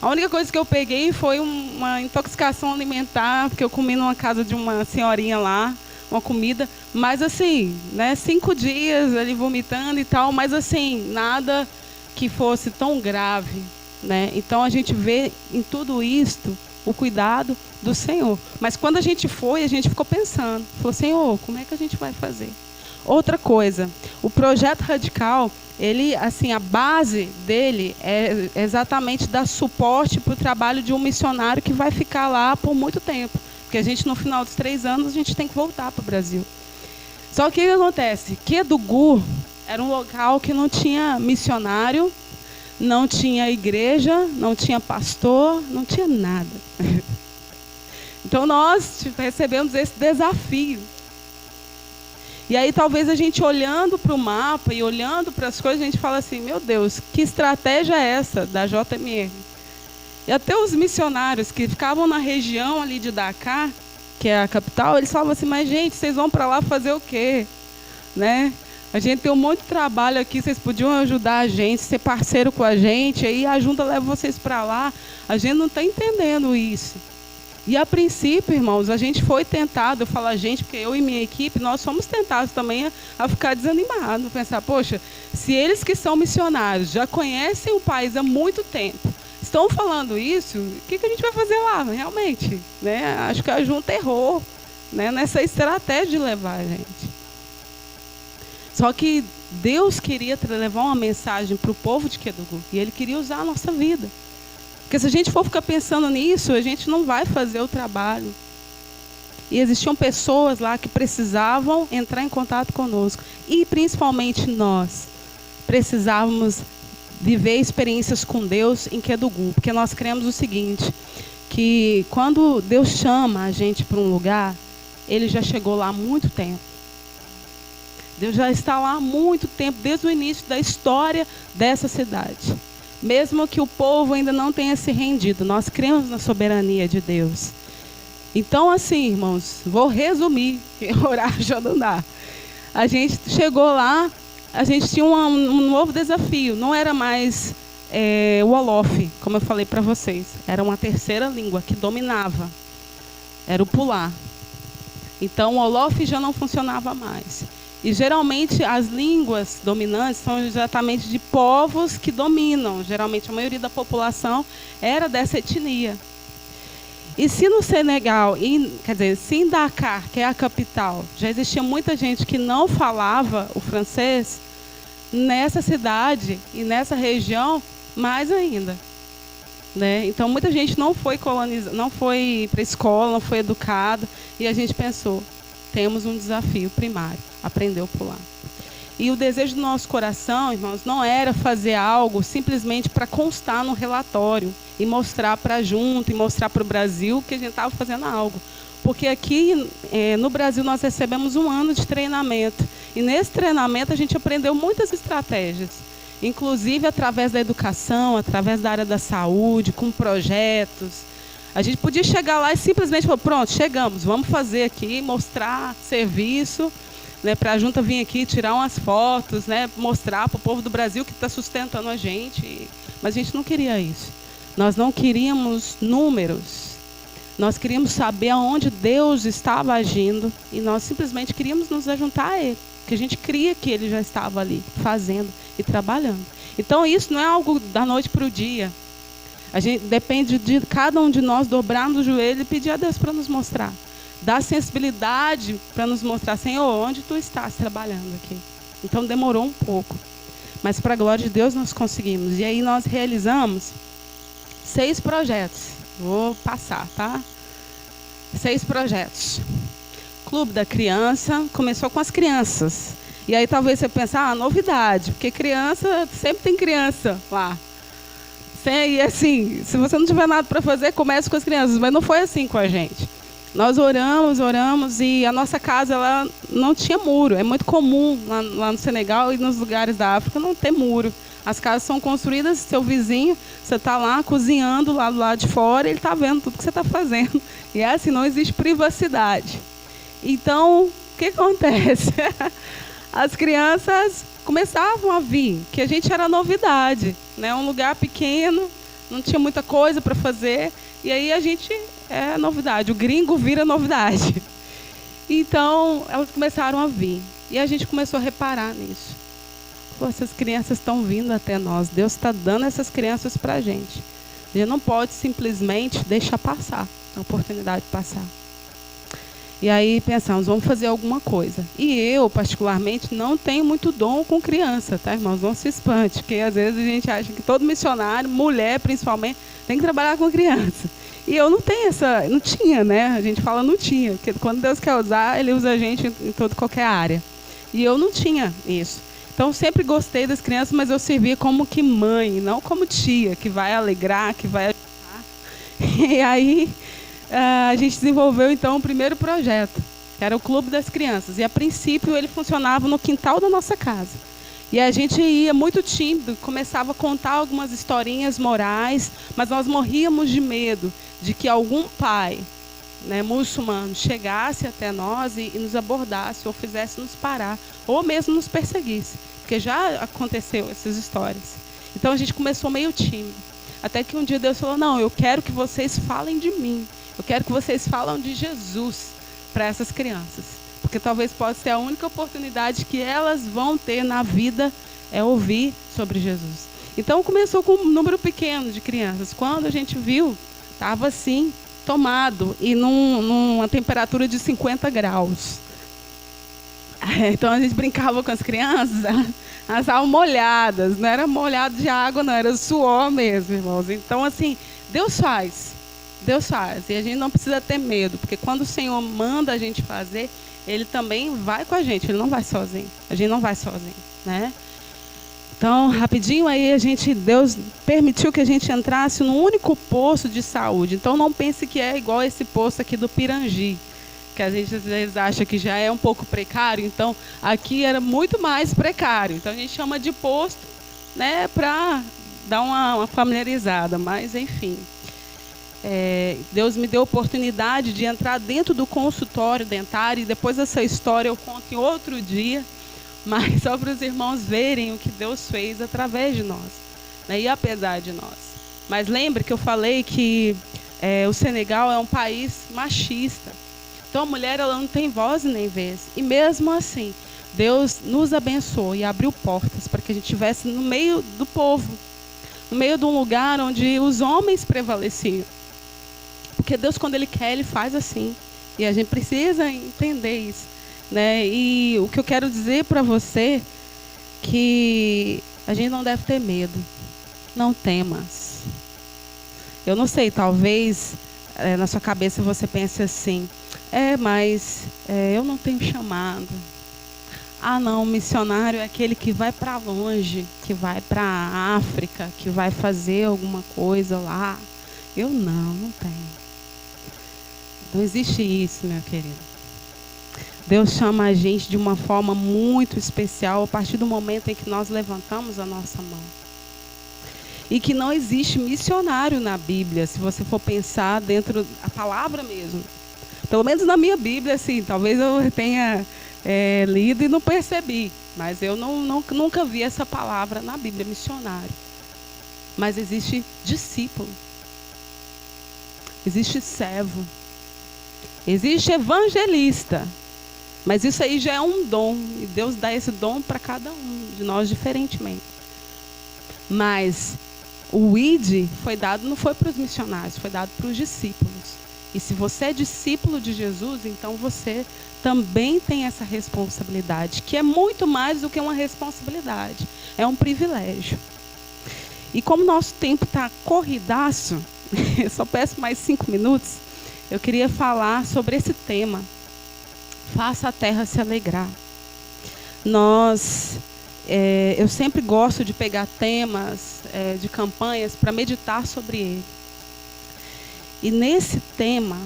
A única coisa que eu peguei foi uma intoxicação alimentar, porque eu comi numa casa de uma senhorinha lá, uma comida, mas assim, né, 5 dias ali vomitando e tal, mas assim, nada que fosse tão grave, né? Então a gente vê em tudo isto o cuidado do Senhor. Mas quando a gente foi, a gente ficou pensando, falou, Senhor, como é que a gente vai fazer? Outra coisa, o projeto radical, ele, assim, a base dele é exatamente dar suporte para o trabalho de um missionário que vai ficar lá por muito tempo. Porque a gente, no final dos 3 anos, a gente tem que voltar para o Brasil. Só que o que acontece? Quedugu era um local que não tinha missionário, não tinha igreja, não tinha pastor, não tinha nada. Então nós recebemos esse desafio. E aí talvez a gente olhando para o mapa e olhando para as coisas, a gente fala assim, meu Deus, que estratégia é essa da JMR? E até os missionários que ficavam na região ali de Dakar, que é a capital, eles falavam assim, mas gente, vocês vão para lá fazer o quê? Né? A gente tem um monte de trabalho aqui, vocês podiam ajudar a gente, ser parceiro com a gente, aí a junta leva vocês para lá. A gente não está entendendo isso. E a princípio, irmãos, a gente foi tentado, eu falo a gente, porque eu e minha equipe, nós fomos tentados também a ficar desanimados, pensar, poxa, se eles que são missionários já conhecem o país há muito tempo, estão falando isso, o que a gente vai fazer lá, realmente? Né? Acho que a junta errou, né, nessa estratégia de levar a gente. Só que Deus queria levar uma mensagem para o povo de Quedugu, e Ele queria usar a nossa vida. Porque se a gente for ficar pensando nisso, a gente não vai fazer o trabalho. E existiam pessoas lá que precisavam entrar em contato conosco. E principalmente nós precisávamos viver experiências com Deus em Quedugu. Porque nós cremos o seguinte, que quando Deus chama a gente para um lugar, Ele já chegou lá há muito tempo. Deus já está lá há muito tempo, desde o início da história dessa cidade. Mesmo que o povo ainda não tenha se rendido, nós cremos na soberania de Deus. Então, assim, irmãos, vou resumir, que orar já não dá. A gente chegou lá, a gente tinha um novo desafio. Não era mais o Wolof, como eu falei para vocês. Era uma terceira língua que dominava. Era o pular. Então, o Wolof já não funcionava mais. E geralmente as línguas dominantes são exatamente de povos que dominam. Geralmente a maioria da população era dessa etnia. E se no Senegal, se em Dakar, que é a capital, já existia muita gente que não falava o francês, nessa cidade e nessa região, mais ainda. Né? Então muita gente não foi colonizada, não foi para a escola, não foi educada, e a gente pensou, temos um desafio primário, aprender a pular. E o desejo do nosso coração, irmãos, não era fazer algo simplesmente para constar no relatório e mostrar para a junta e mostrar para o Brasil que a gente estava fazendo algo. Porque aqui no Brasil nós recebemos 1 ano de treinamento. E nesse treinamento a gente aprendeu muitas estratégias. Inclusive através da educação, através da área da saúde, com projetos. A gente podia chegar lá e simplesmente falar, pronto, chegamos, vamos fazer aqui, mostrar serviço, né, para a junta vir aqui, tirar umas fotos, né, mostrar para o povo do Brasil que está sustentando a gente. Mas a gente não queria isso. Nós não queríamos números. Nós queríamos saber aonde Deus estava agindo e nós simplesmente queríamos nos ajuntar a Ele. Porque a gente cria que Ele já estava ali, fazendo e trabalhando. Então isso não é algo da noite para o dia. A gente depende de cada um de nós dobrarmos o joelho e pedir a Deus para nos mostrar. Dar sensibilidade para nos mostrar, Senhor, onde Tu estás trabalhando aqui. Então demorou um pouco. Mas para a glória de Deus nós conseguimos. E aí nós realizamos 6 projetos. Vou passar, tá? 6 projetos. Clube da Criança, começou com as crianças. E aí talvez você pense, novidade, porque criança, sempre tem criança lá. E assim, se você não tiver nada para fazer, comece com as crianças. Mas não foi assim com a gente. Nós oramos e a nossa casa ela não tinha muro. É muito comum lá no Senegal e nos lugares da África não ter muro. As casas são construídas, seu vizinho, você está lá cozinhando lá do lado de fora, ele está vendo tudo que você está fazendo. E é assim, não existe privacidade. Então, o que acontece? As crianças começavam a vir, que a gente era novidade, né? Um lugar pequeno, não tinha muita coisa para fazer. E aí a gente é novidade, o gringo vira novidade. Então, elas começaram a vir. E a gente começou a reparar nisso. Pô, essas crianças estão vindo até nós. Deus está dando essas crianças para a gente. A gente não pode simplesmente deixar passar a oportunidade de passar. E aí pensamos, vamos fazer alguma coisa. E eu, particularmente, não tenho muito dom com criança, tá, irmãos? Não se espante, porque às vezes a gente acha que todo missionário, mulher principalmente, tem que trabalhar com criança. E eu não tenho não tinha, né? A gente fala não tinha, porque quando Deus quer usar, Ele usa a gente em qualquer área. E eu não tinha isso. Então, sempre gostei das crianças, mas eu servia como que mãe, não como tia, que vai alegrar, que vai ajudar. E aí, a gente desenvolveu, então, o primeiro projeto, que era o Clube das Crianças. E, a princípio, ele funcionava no quintal da nossa casa. E a gente ia muito tímido, começava a contar algumas historinhas morais, mas nós morríamos de medo de que algum pai, né, muçulmano, chegasse até nós e nos abordasse, ou fizesse nos parar, ou mesmo nos perseguisse, porque já aconteceu essas histórias. Então a gente começou meio tímido, até que um dia Deus falou, não, eu quero que vocês falem de mim, eu quero que vocês falem de Jesus para essas crianças, porque talvez possa ser a única oportunidade que elas vão ter na vida é ouvir sobre Jesus. Então começou com um número pequeno de crianças. Quando a gente viu, estava assim, tomado, e numa temperatura de 50 graus. Então a gente brincava com as crianças, elas estavam molhadas, não era molhado de água, não, era suor mesmo, irmãos. Então, assim, Deus faz, e a gente não precisa ter medo, porque quando o Senhor manda a gente fazer, Ele também vai com a gente, Ele não vai sozinho, a gente não vai sozinho, né? Então, rapidinho aí, Deus permitiu que a gente entrasse num único posto de saúde. Então, não pense que é igual esse posto aqui do Pirangi, que a gente às vezes acha que já é um pouco precário. Então, aqui era muito mais precário. Então, a gente chama de posto, né, para dar uma familiarizada. Mas, enfim, Deus me deu a oportunidade de entrar dentro do consultório dentário. E depois dessa história eu conto em outro dia. Mas só para os irmãos verem o que Deus fez através de nós, né? E apesar de nós. Mas lembre que eu falei que o Senegal é um país machista. Então a mulher ela não tem voz nem vez. E mesmo assim, Deus nos abençoou e abriu portas para que a gente estivesse no meio do povo. No meio de um lugar onde os homens prevaleciam. Porque Deus, quando Ele quer, Ele faz assim. E a gente precisa entender isso. Né? E o que eu quero dizer para você que a gente não deve ter medo. Não temas. Eu não sei, talvez na sua cabeça você pense assim, mas eu não tenho chamado. Ah, não, o missionário é aquele que vai para longe, que vai para a África, que vai fazer alguma coisa lá. Eu não tenho. Não existe isso, meu querido. Deus chama a gente de uma forma muito especial a partir do momento em que nós levantamos a nossa mão. E que não existe missionário na Bíblia, se você for pensar dentro da palavra mesmo. Pelo menos na minha Bíblia, assim, talvez eu tenha lido e não percebi. Mas eu nunca vi essa palavra na Bíblia, missionário. Mas existe discípulo. Existe servo. Existe evangelista. Mas isso aí já é um dom. E Deus dá esse dom para cada um de nós diferentemente. Mas o ID foi dado, não foi para os missionários, foi dado para os discípulos. E se você é discípulo de Jesus, então você também tem essa responsabilidade, que é muito mais do que uma responsabilidade. É um privilégio. E como nosso tempo está corridaço, eu só peço mais 5 minutos, eu queria falar sobre esse tema. Faça a terra se alegrar. Eu sempre gosto de pegar temas de campanhas para meditar sobre ele. E nesse tema,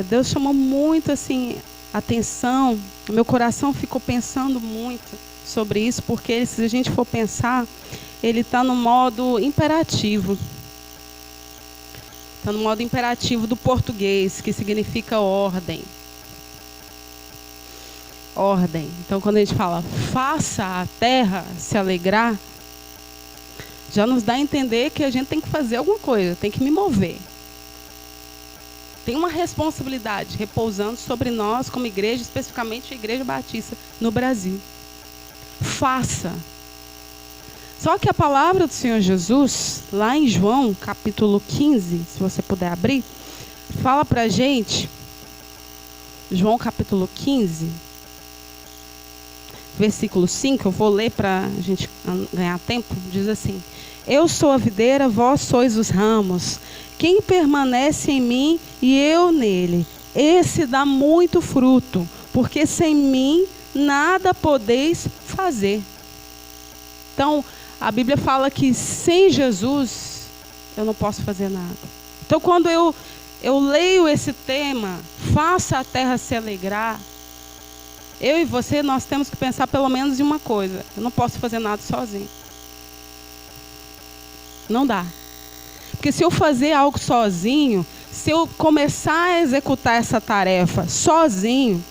Deus chamou muito assim, atenção. Meu coração ficou pensando muito sobre isso, porque se a gente for pensar, ele está no modo imperativo. Está no modo imperativo do português, que significa ordem. Ordem. Então, quando a gente fala faça a terra se alegrar, já nos dá a entender que a gente tem que fazer alguma coisa, tem que me mover. Tem uma responsabilidade repousando sobre nós como igreja, especificamente a Igreja Batista no Brasil. Faça. Só que a palavra do Senhor Jesus, lá em João, capítulo 15, se você puder abrir, fala pra gente, João capítulo 15, versículo 5, eu vou ler para a gente ganhar tempo, diz assim: eu sou a videira, vós sois os ramos. Quem permanece em mim e eu nele, esse dá muito fruto, porque sem mim nada podeis fazer. Então, a Bíblia fala que sem Jesus eu não posso fazer nada. Então, quando eu leio esse tema, faça a terra se alegrar, eu e você, nós temos que pensar pelo menos em uma coisa: eu não posso fazer nada sozinho. Não dá. Porque se eu fazer algo sozinho, se eu começar a executar essa tarefa sozinho,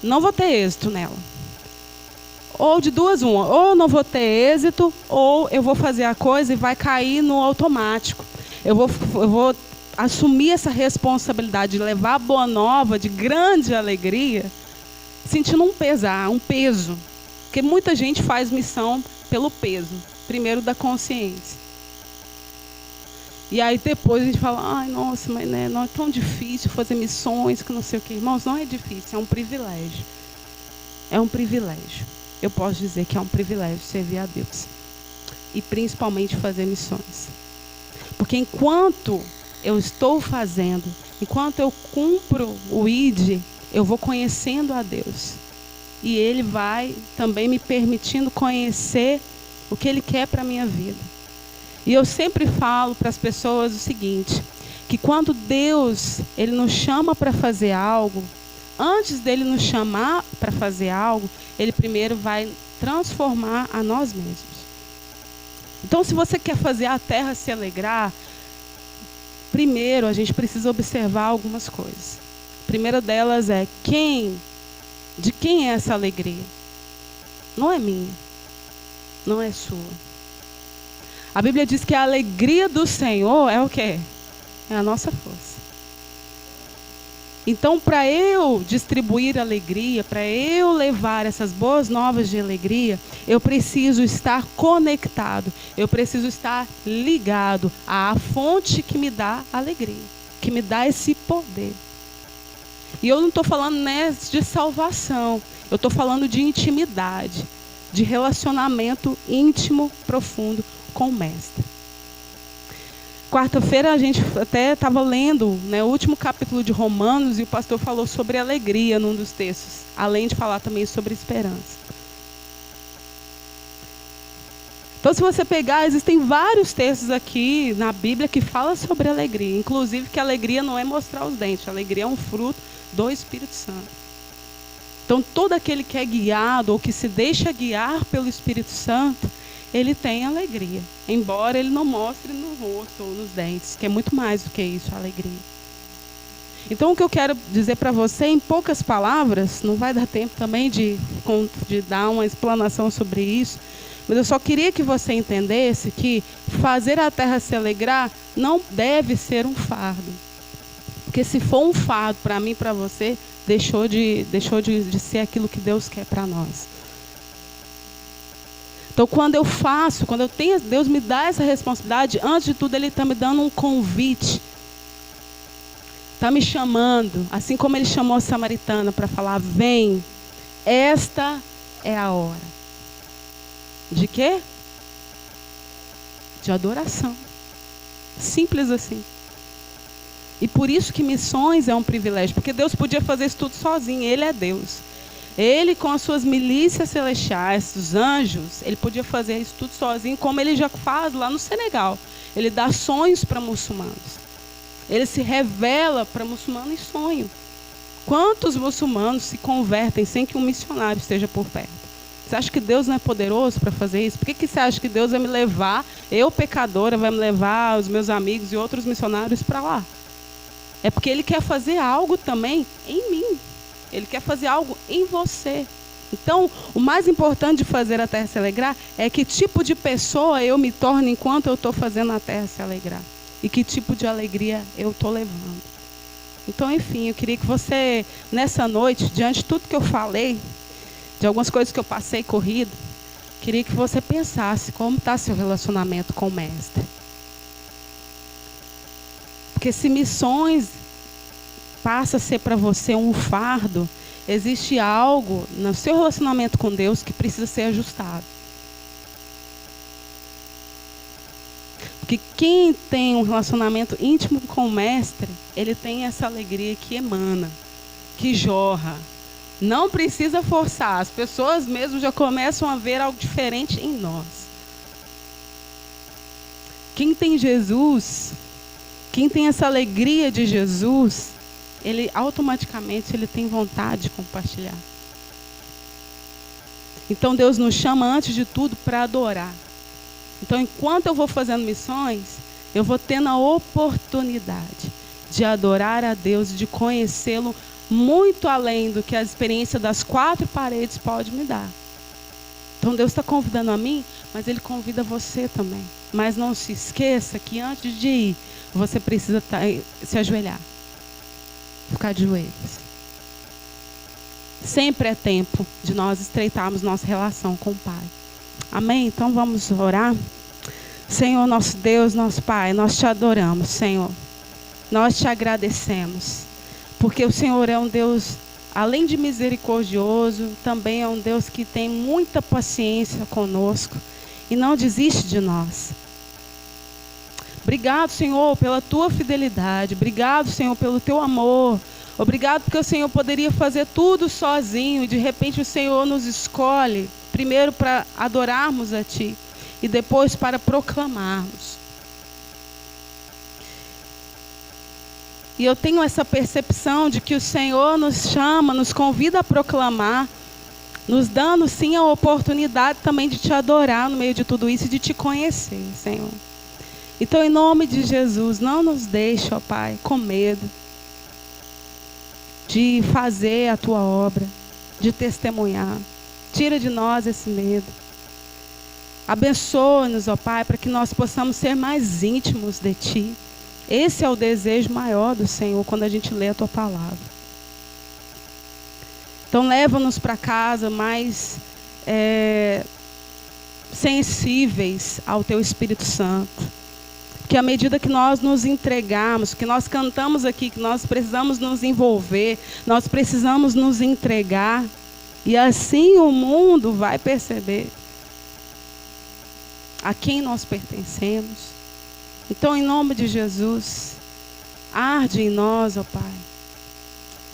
não vou ter êxito nela. Ou de duas uma, ou não vou ter êxito, ou eu vou fazer a coisa e vai cair no automático. Eu vou assumir essa responsabilidade de levar a boa nova de grande alegria, sentindo um peso. Porque muita gente faz missão pelo peso, primeiro da consciência. E aí depois a gente fala: ai, nossa, mas né, não é tão difícil fazer missões, que não sei o quê. Irmãos, não é difícil, é um privilégio. É um privilégio. Eu posso dizer que é um privilégio servir a Deus. E principalmente fazer missões. Porque enquanto eu estou fazendo, enquanto eu cumpro o ID, eu vou conhecendo a Deus. E Ele vai também me permitindo conhecer o que Ele quer para a minha vida. E eu sempre falo para as pessoas o seguinte, que quando Deus Ele nos chama para fazer algo, antes dele nos chamar para fazer algo, Ele primeiro vai transformar a nós mesmos. Então, se você quer fazer a terra se alegrar, primeiro a gente precisa observar algumas coisas. A primeira delas é: de quem é essa alegria? Não é minha, não é sua. A Bíblia diz que a alegria do Senhor é o quê? É a nossa força. Então, para eu distribuir alegria, para eu levar essas boas novas de alegria, eu preciso estar conectado, eu preciso estar ligado à fonte que me dá alegria, que me dá esse poder. E eu não estou falando de salvação, eu estou falando de intimidade, de relacionamento íntimo, profundo com o Mestre. Quarta-feira a gente até estava lendo o último capítulo de Romanos e o pastor falou sobre alegria num dos textos, além de falar também sobre esperança. Então, se você pegar, existem vários textos aqui na Bíblia que falam sobre alegria, inclusive que a alegria não é mostrar os dentes, a alegria é um fruto do Espírito Santo. Então, todo aquele que é guiado ou que se deixa guiar pelo Espírito Santo, ele tem alegria, embora ele não mostre no rosto ou nos dentes, que é muito mais do que isso, a alegria. Então, o que eu quero dizer para você, em poucas palavras, não vai dar tempo também de dar uma explanação sobre isso, mas eu só queria que você entendesse que fazer a terra se alegrar não deve ser um fardo. Porque se for um fardo para mim e para você, deixou de ser aquilo que Deus quer para nós. Então, quando eu tenho, Deus me dá essa responsabilidade, antes de tudo Ele está me dando um convite. Está me chamando, assim como Ele chamou a samaritana para falar: vem, esta é a hora. De quê? De adoração. Simples assim. E por isso que missões é um privilégio, porque Deus podia fazer isso tudo sozinho, Ele é Deus. Ele, com as suas milícias celestiais, os anjos, ele podia fazer isso tudo sozinho, como ele já faz lá no Senegal. Ele dá sonhos para muçulmanos. Ele se revela para muçulmano em sonho. Quantos muçulmanos se convertem sem que um missionário esteja por perto? Você acha que Deus não é poderoso para fazer isso? Por que você acha que Deus vai me levar, eu pecadora, vai me levar os meus amigos e outros missionários para lá? É porque Ele quer fazer algo também em mim. Ele quer fazer algo em você. Então, o mais importante de fazer a terra se alegrar é que tipo de pessoa eu me torno enquanto eu estou fazendo a terra se alegrar. E que tipo de alegria eu estou levando. Então, enfim, eu queria que você, nessa noite, diante de tudo que eu falei, de algumas coisas que eu passei corrido, queria que você pensasse como está seu relacionamento com o Mestre. Porque se missões passa a ser para você um fardo, existe algo no seu relacionamento com Deus que precisa ser ajustado. Porque quem tem um relacionamento íntimo com o Mestre, ele tem essa alegria que emana, que jorra. Não precisa forçar, as pessoas mesmo já começam a ver algo diferente em nós. Quem tem Jesus, quem tem essa alegria de Jesus, ele automaticamente ele tem vontade de compartilhar. Então Deus nos chama antes de tudo para adorar. Então enquanto eu vou fazendo missões, eu vou tendo a oportunidade de adorar a Deus, de conhecê-lo muito além do que a experiência das 4 paredes pode me dar. Então Deus está convidando a mim, mas Ele convida você também. Mas não se esqueça que antes de ir, você precisa se ajoelhar. Ficar de joelhos. Sempre é tempo de nós estreitarmos nossa relação com o Pai. Amém? Então vamos orar. Senhor, nosso Deus, nosso Pai, nós te adoramos, Senhor. Nós te agradecemos. Porque o Senhor é um Deus, além de misericordioso, também é um Deus que tem muita paciência conosco e não desiste de nós. Obrigado, Senhor, pela tua fidelidade. Obrigado, Senhor, pelo teu amor. Obrigado porque o Senhor poderia fazer tudo sozinho e de repente o Senhor nos escolhe, primeiro para adorarmos a Ti e depois para proclamarmos. E eu tenho essa percepção de que o Senhor nos chama, nos convida a proclamar, nos dando sim a oportunidade também de Te adorar no meio de tudo isso e de Te conhecer, Senhor. Então, em nome de Jesus, não nos deixe, ó Pai, com medo de fazer a Tua obra, de testemunhar. Tira de nós esse medo. Abençoa-nos, ó Pai, para que nós possamos ser mais íntimos de Ti. Esse é o desejo maior do Senhor quando a gente lê a Tua palavra. Então leva-nos para casa mais sensíveis ao Teu Espírito Santo. Que à medida que nós nos entregarmos, que nós cantamos aqui, que nós precisamos nos envolver, nós precisamos nos entregar. E assim o mundo vai perceber a quem nós pertencemos. Então, em nome de Jesus, arde em nós, ó Pai.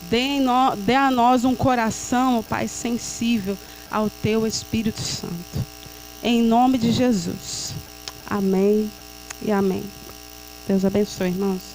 Dê a nós um coração, ó Pai, sensível ao Teu Espírito Santo. Em nome de Jesus. Amém e amém. Deus abençoe, irmãos.